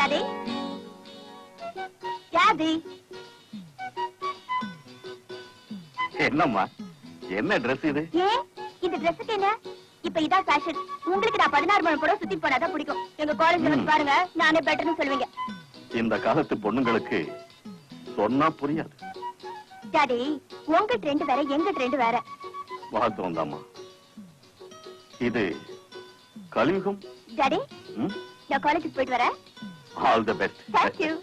Daddy? Daddy? என்னம்மா என்ன Dress இது? ஏன் இந்த Dressக்கு என்ன? இப்ப இதான் ஃபேஷன். உங்களுக்கு நான் 16 மணி கூட சுத்தி போனாதான் பிடிக்கும். எங்க காலேஜ்ல வந்து பாருங்க, நானே பெட்டர்னு சொல்லுவீங்க. இந்த காலத்து பொண்ணுங்களுக்கு சொன்னா புரியாது. டாடி, உங்க ட்ரெண்ட் வேற, எங்க ட்ரெண்ட் வேற. வாஸ்தவம் தாம்மா. இது கலியுகம். டாடி, நான் காலேஜுக்கு போயிட்டு வரேன். All the best. Thank you.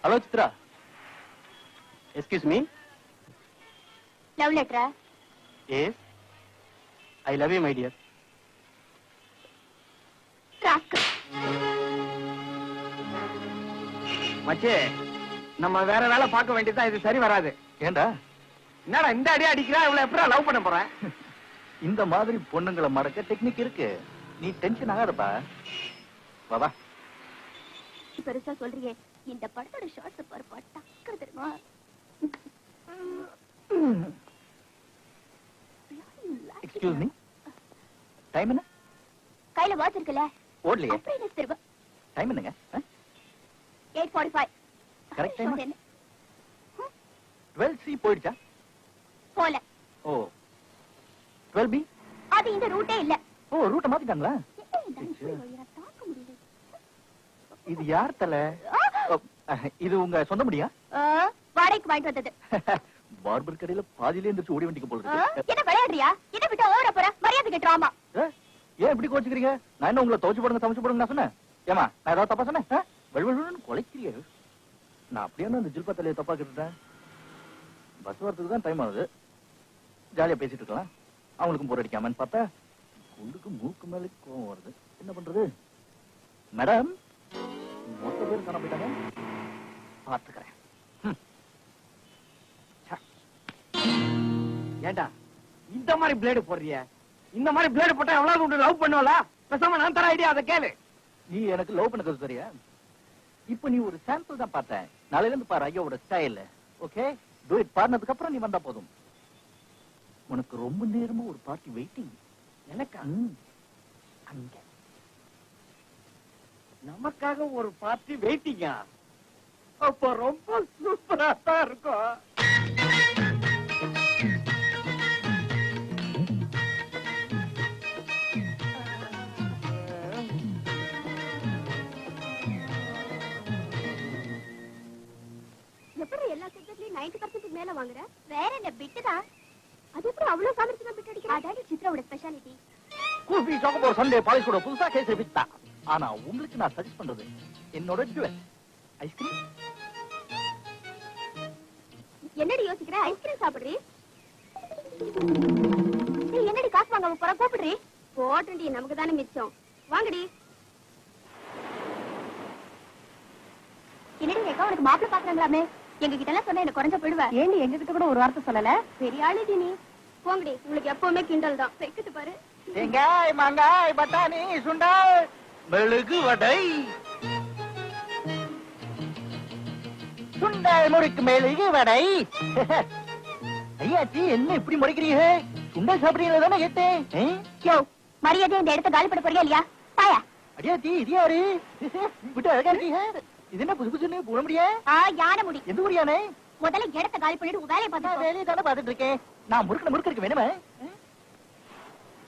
Hello, Chitra. Excuse me? Love letter? Yes. I love you, my dear. Rascal. மச்சே, நம்ம வேற வேலை பார்க்க வேண்டியதா, இது சரி வராது. ஏண்டா? என்னடா இந்த அடி அடிக்கிறா, இவளை எப்படா லவ் பண்ண போற? இந்த மாதிரி பொண்ணுங்களை மடக்க டெக்னிக் இருக்கு. நீ டென்ஷன் ஆகாதப்பா. வா வா. பெருசா சொல்றீங்க. இந்த படத்தோட ஷார்ட்ஸ் பாரு, பட்டக்கற தெரியுமா? Excuse me. டைம் என்ன? கையில வாட்ச் இருக்குல்ல? ஓடலையே. அப்புறம் என்ன தெரியுமா? டைம் என்னங்க? 8:45. Correct time. 12C போயிடுச்சா? போல. ஓ. 12B? அது இந்த ரூட்டே இல்ல. ஓ, ரூட்ட மாத்திட்டாங்களா? தாக்க முடியல. இது யார் தல? இது உங்க சொந்த முடியா? வாடகைக்கு வாங்கிட்டு வந்தது. பார்பர் கடையில பாதியிலே இருந்துச்சு, ஓடி வண்டிக்கு போல இருக்கு. என்ன விளையாடுறியா? என்ன விட்டு ஓவரா போற? மரியாதை கேட்றாமா? ஏன் இப்படி கோச்சுக்கிறீங்க? நான் என்ன உங்களை துவைச்சு போடுங்க சமைச்சு போடுங்க நான் சொன்னேன்? ஏமா நான் ஏதாவது தப்பா சொன்னேன்? வழுவழுன்னு கொலைக்கிறீங்க. நான் அப்படியே அந்த ஜில்பா தலையை தப்பா கேட்டுட்டேன். பஸ் வரத்துக்கு தான் டைம் ஆகுது. ஜாலியா பேசிட்டு இருக்கலாம். அவங்களுக்கும் போர் அடிக்காமன்னு பார்த்தா குண்டுக்கு மூக்கு மேலே கோவம் வருது. என்ன பண்றது? மேடம், மொத்த பேர் காண போயிட்டாங்க. பார்த்துக்கிறேன். ஏண்டா இந்த மாதிரி பிளேடு போடுறிய? இந்த மாதிரி பிளேடு போட்டா எவ்வளவு உண்டு லவ் பண்ணுவல? பேசாம நான் தர ஐடியா, அதை கேளு. நீ எனக்கு லவ் பண்ண சரியா? இப்ப நீ ஒரு சாம்பிள் தான் பார்த்தேன். நாளையில இருந்து பாரு ஐயோட ஸ்டைல். Okay, do it. பாருனதுக்கு அப்புறம் நீ வந்தா போதும். உனக்கு ரொம்ப நேரமா ஒரு பார்ட்டி வெயிட்டிங். எனக்கு அங்க நமக்காக ஒரு பார்ட்டி வெயிட்டிங்கா? அப்ப ரொம்ப சூப்பரா தான் இருக்கும். எப்படி எல்லா சப்ஜெக்ட்லயும் 90% மேல வாங்குற? வேற என்ன பிட்டுதான். அது எப்படி அவ்வளவு சாமர்த்தியமா பிட் அடிக்கிற? அதான் சித்ராவோட ஸ்பெஷாலிட்டி. கூபி சாக்கோபர் சண்டே பாலிஷ் கூட புதுசா கேஸ் வித்தா. ஆனா உங்களுக்கு நான் சஜஸ்ட் பண்றது என்னோட ஜுவல் ஐஸ்கிரீம். என்னடி யோசிக்கிற? ஐஸ்கிரீம் சாப்பிடுறீ? நீ என்னடி காசு வாங்க போற? கூப்பிடுறீ? போட்டண்டி, நமக்கு தானே மிச்சம். வாங்கடி. என்னடி ரேகா, உனக்கு மாப்பிள்ளை பாக்குறாங்களாமே? எங்க கிட்ட எல்லாம் சொன்ன என்ன குறைஞ்ச போயிடுவ. ஏண்டி எங்க கிட்ட கூட ஒரு வார்த்தை சொல்லல? பெரிய ஆளுடி நீ. போங்கடி, உங்களுக்கு எப்பவுமே கிண்டல் தான். வெக்கத்து பாரு. தேங்காய், மாங்காய், பட்டாணி, சுண்டல், மெழுகு வடை, சுண்டல் முறுக்கு மெழுகு வடை. ஐயாச்சி, என்ன இப்படி முறைக்கிறீங்க? சுண்டல் சாப்பிடுறீங்க தானே கேட்டேன். யோ, மரியாதை இந்த இடத்த காலி பண்ண போறியா இல்லையா? பாயா. அடியாச்சி, இது யாரு? விட்டு அழகா இருக்கீங்க. இது என்ன புது புதுன்னு போட முடியா? யானை முடி. எந்த முடியானே? முதல்ல இடத்த காலி பண்ணிட்டு வேலையை பார்த்தா. வேலையை தானே பார்த்துட்டு இருக்கேன். நான் முறுக்கு இருக்கு வேணுமே.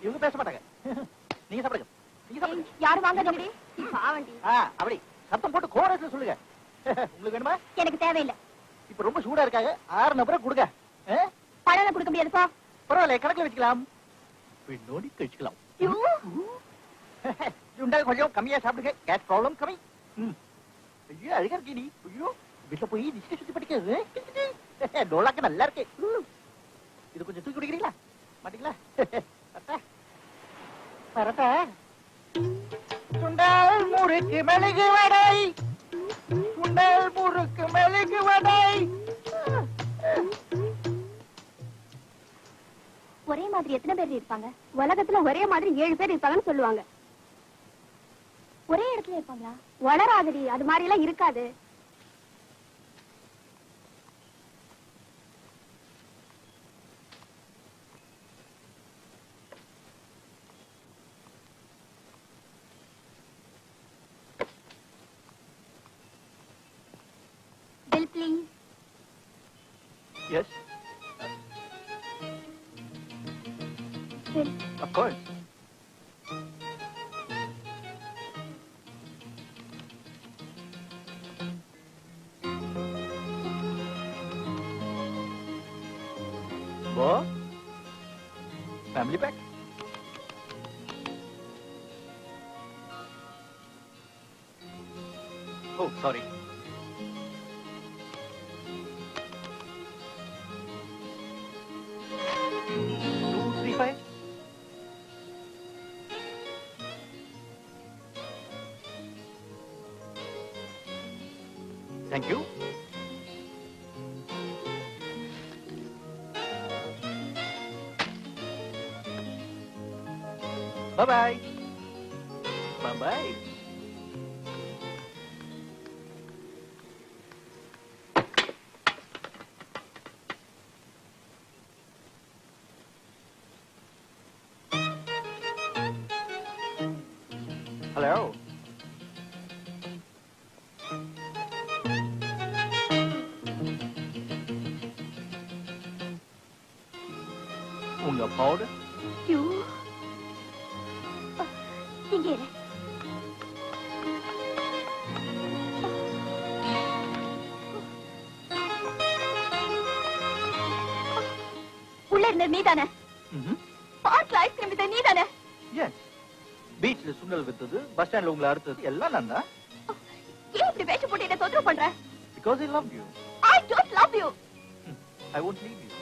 இவங்க பேச மாட்டாங்க. நீங்க சாப்பிடுங்க. நீங்க சாப்பிடுங்க. யாரும் வாங்க பாவண்டி. அப்படி சத்தம் போட்டு கோரஸ்ல சொல்லுங்க. உங்களுக்கு வேணுமா? எனக்கு தேவையில்லை. இப்ப ரொம்ப சூடா இருக்காங்க. 6 நபரை கொடுங்க. பழம் கொடுக்க முடியாதுப்பா. பரவாயில்ல, கணக்குல வச்சுக்கலாம். பின்னோடி கழிச்சுக்கலாம். சுண்டல் கொஞ்சம் கம்மியா சாப்பிடுங்க. கேஸ் ப்ராப்ளம் கம்மி. ஐயோ, அழகா இருக்கே நீ. ஐயோ, வீட்டுல போய் திஷ்டி சுத்தி படிக்கிறது டோலாக்கு நல்லா இருக்கு. இது கொஞ்சம் தூக்கி குடிக்கிறீங்களா? மாட்டீங்களா? பரட்டா. சுண்டல் முறுக்கு மெழுகு வடை, சுண்டல் முறுக்கு மெழுகு வடை. ஒரே மாதிரி எத்தனை பேர் இருப்பாங்க? உலகத்துல ஒரே மாதிரி 7 பேர் இருப்பாங்கன்னு சொல்லுவாங்க. ஒரே இடத்துல இருப்பாங்களா? வளராதடி, அது மாதிரி எல்லாம் இருக்காது. ப்ளீஸ். Yes. சரி. Of course. Bo? Family pack? Oh, sorry. 235. Thank you. Bye-bye. Bye-bye. Hello. உங்க powder? யூ. இங்கே இரு. உள்ள இருந்தது நீதானே? பார்க்ல ஐஸ்கிரீம் வித்த நீதானே? Yes. பீச்ல சுண்டல் வித்தது, பஸ் ஸ்டாண்ட்ல உங்களை அறுத்தது எல்லாம் நான் தான். ஏன் இப்படி வேஷம் போட்டு என்ன தொந்தரவு பண்ற? Because I love you. I don't love you. I won't leave you.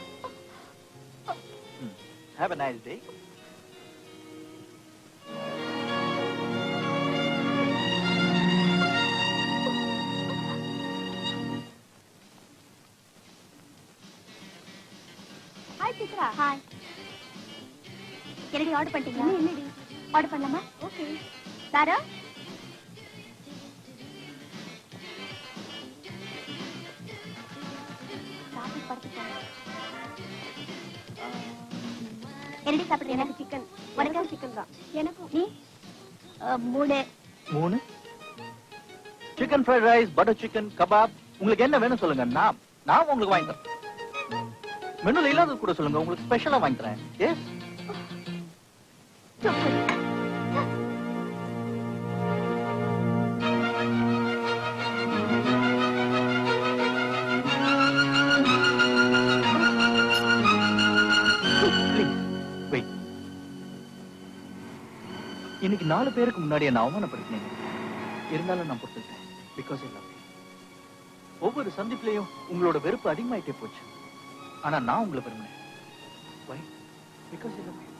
Have a nice day. Hi Chitra. Hi. என்னடி ஆர்டர் பண்ணிட்டீங்களா? என்னடி ஆர்டர் பண்ணலாமா? ஓகே. சாரா சாப்பிட்டு படுத்துட்டேன். என்னடி சாப்பிடுறீங்க? எனக்கு சிக்கன். உனக்கு சிக்கன் தான். எனக்கும். நீ 3 chicken fried rice, butter chicken, kebab. உங்களுக்கு என்ன வேணும் சொல்லுங்க, நான் உங்களுக்கு வாங்கி தரேன். மெனுல இல்லாதது கூட சொல்லுங்க, உங்களுக்கு ஸ்பெஷலா வாங்கி தரேன். எஸ். இன்னைக்கு 4 பேருக்கு முன்னாடி என்ன அவமானப்படுத்தினீங்க. இருந்தாலும் நான் பொறுத்துட்டேன். Because I love you. ஒவ்வொரு சந்திப்புலயும் உங்களோட வெறுப்பு அதிகமாயிட்டே போச்சு. ஆனா நான் உங்களை விரும்பினேன். Why? Because I love you.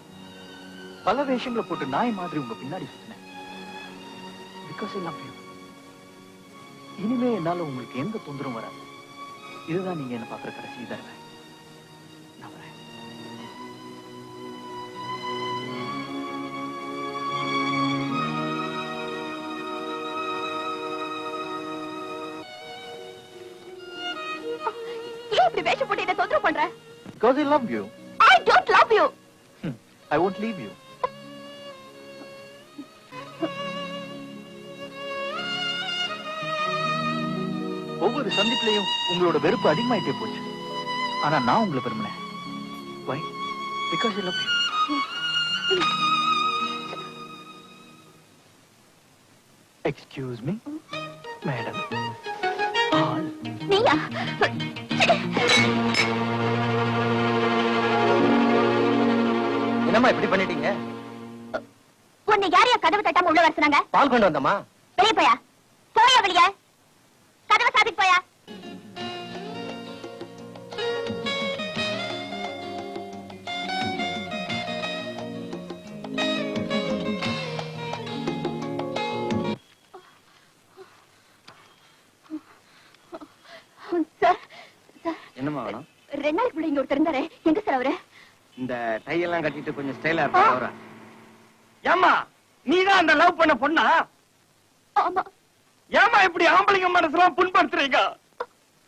பல வேஷங்களை போட்டு நாய் மாதிரி உங்க பின்னாடி சுத்தினேன். Because I love you. இனிமே என்னால உங்களுக்கு எந்த தொந்தரவும் வராது. இதுதான் நீங்க என்ன பாக்குற கடைசி தடவை. நான் வரேன். ஏன் இப்படி வேஷம் போட்டு என்ன தொந்தரவு பண்ற? Because I love you. I don't love you. I won't leave you. ஒவ்வொரு சந்திப்புலயும் உங்களோட வெறுப்பு அதிகமாயிட்டே போச்சு. ஆனா நான் உங்களை விரும்பினேன். Why? Because I love you. Excuse me, madam. நீயா? என்னம்மா இப்படி பண்ணிட்டீங்க? உன்னை யாரையா கதவு தட்டாம உள்ள வர சொன்னாங்க? பால் கொண்டு வந்தம்மா. வெளிய போயா? போயா வெளிய? கதவை சாத்திட்டு போயா? Sir, sir. என்னம்மா வேணும்? 2 நாளைக்கு முன்னாடி இங்க ஒருத்தர் இருந்தாரே, எங்க சார் அவரு? இந்த டை எல்லாம் கட்டிட்டு கொஞ்சம் ஸ்டைலா இருப்பா அவரா? ஏம்மா நீதான் அந்த லவ் பண்ண பொண்ணா? ஆமா. ஏம்மா இப்படி ஆம்பளைங்க மனசுலாம் புண்படுத்துறீங்க?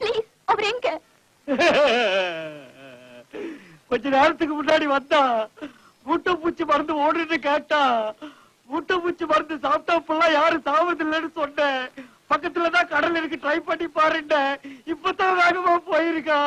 ப்ளீஸ், அவர் எங்க? கொஞ்ச நேரத்துக்கு முன்னாடி வந்தா முட்டை பூச்சி மருந்து ஓடுன்னு கேட்டா, முட்டை பூச்சி மருந்து சாப்பிட்டா ஃபுல்லா யாரும் சாவதில்லைன்னு சொன்னேன். பக்கத்துலதான் கடல் இருக்கு, ட்ரை பண்ணி பாருங்க. இப்பதான் வேகமா போயிருக்கா.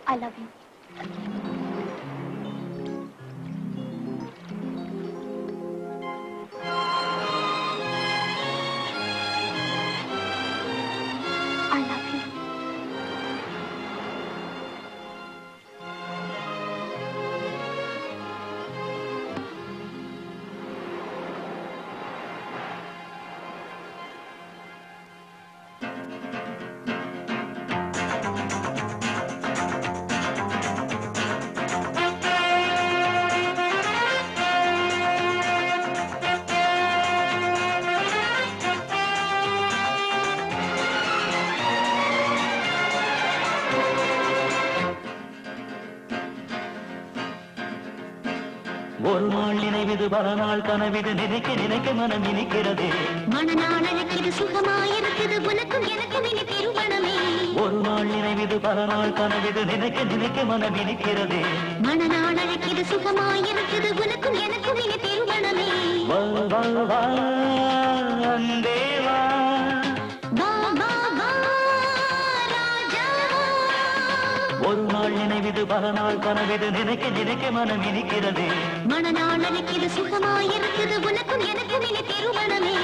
I love you. I love you. ஒரு நாள் நினைவிது பல நாள் கனவிது நினைக்க நினைக்க மனம் இனிக்கிறது மனநாள் அழைக்கிது சுகமாயிருக்குது உனக்கும் எனக்கும் இனி திருமணமே ஒரு நாள் நினைவிது பல நாள் கனவிது நினைக்க நினைக்க மனம் இனிக்கிறது மனநாள் அழைக்கிது சுகமாயிருக்குது உனக்கும் எனக்கும் இனி திருமணமே வா வா வா அன்பே வா வா வா வா ராஜா ஒரு நாள் நினைவிது பல நாள் கனவிது நினைக்க நினைக்க மனம் இனிக்கிறது மனநாள் அழைக்கிது சுகமாயிருக்குது உனக்கும் எனக்கும் இனி திருமணமே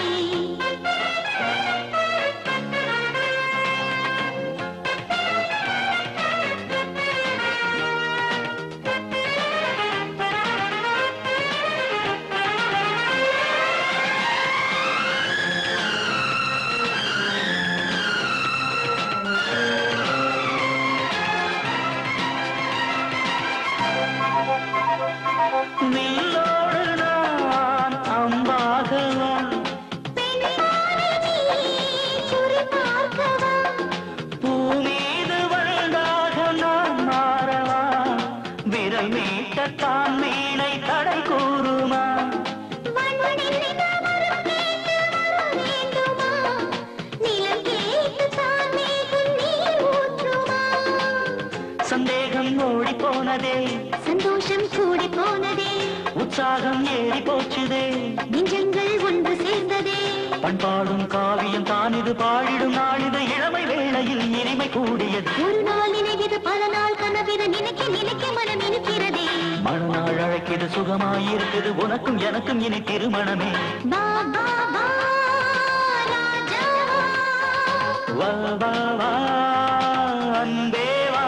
வில்லோடு நான் அம்பாகவா பூ மீது வந்தாக நான் மாறவா விரல் மீட்டத்தான் வீணை தடை கூறுமா சந்தேகம் ஓடி போனதே சந்தோஷம் கூடி போனதே உற்சாகம் ஏறி போச்சுதே நெஞ்சங்கள் ஒன்று சேர்ந்ததே பண்பாடும் காவியம் தான் இது பாடிடும் நாளிது இளமை வேளையில் இனிமை கூடியது ஒரு நாள் நினைவிது பல நாள் கனவிது நினைக்க நினைக்க மனம் இனிக்கிறதே மனநாள் அழைக்கிது சுகமாயிருக்குது உனக்கும் எனக்கும் இனி திருமணமே வா வா வா ராஜா வா வா வா அன்பே வா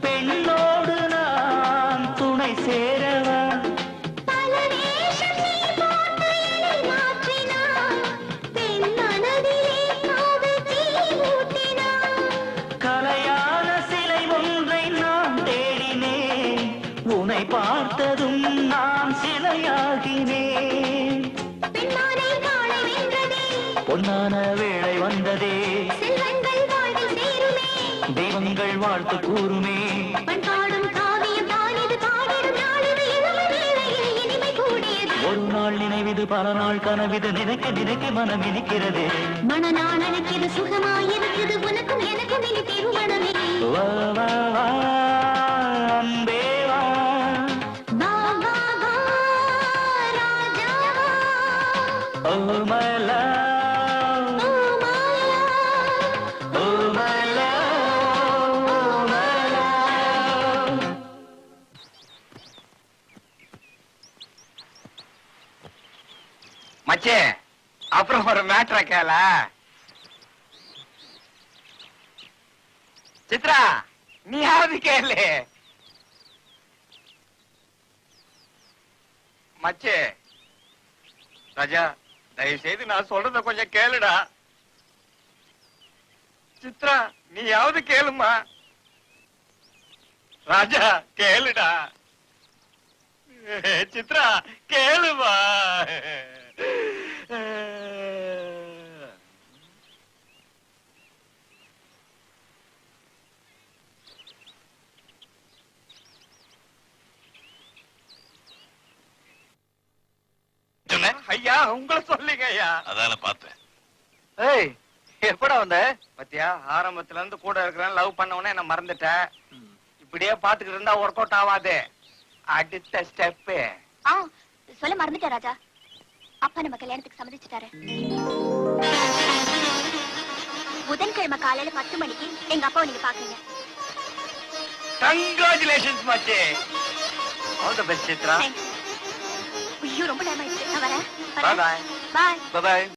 பெண்ணோடு நான் துணை சேரவா கலையான சிலை ஒன்றை நான் தேடினேன் உன்னை பார்த்ததும் நான் சிலையாகினேன் பொன்னான வேளை வந்ததே தெய்வங்கள் வாழ்த்து கூறுமே ஒரு நாள் நினைவிது பல நாள் கனவிது நினைக்க நினைக்க மனம் இனிக்கிறதே மனநாள் அழைக்கிறது சுகமாயிருக்குது உனக்கும் எனக்கும் இனி திருமணமே வா வா வா அன்பே வா வா வா வா ராஜா oh my love oh Maya oh my love oh my love மச்சே அப்புறம் ஒரு மேட்ர கேள சித்ரா நீயாவது கேளு மச்சே ராஜா தயவு செய்து நான் சொல்றத கொஞ்சம் கேளுடா சித்ரா நீயாவது கேளுமா ராஜா கேளுடா சித்ரா கேளுமா ஐயா உங்களை சொல்லுங்க ஐயா அதான பார்த்தேன். ஏய் எப்படா வந்த பத்தியா ஆரம்பத்துல இருந்து கூட இருக்கிறேன் லவ் பண்ண உடனே என்ன மறந்துட்டேன் இப்படியே பாத்துக்கிட்டு இருந்தா ஒர்க் அவுட் ஆகாது அடுத்த ஸ்டெப் ஆ சொல்ல மறந்துட்டேன் ராஜா அப்பா நம்ம கல்யாணத்துக்கு சம்மதிச்சுட்டாரு புதன்கிழமை காலையில 10 மணிக்கு எங்க அப்பாவை நீங்க பாக்குறீங்க கங்க்ராச்சுலேஷன்ஸ் மச்சி all the best Chitra Thanks. ஐயோ ரொம்ப டைம் ஆயிடுச்சு நான் வரேன் பை பை பாய் பாய்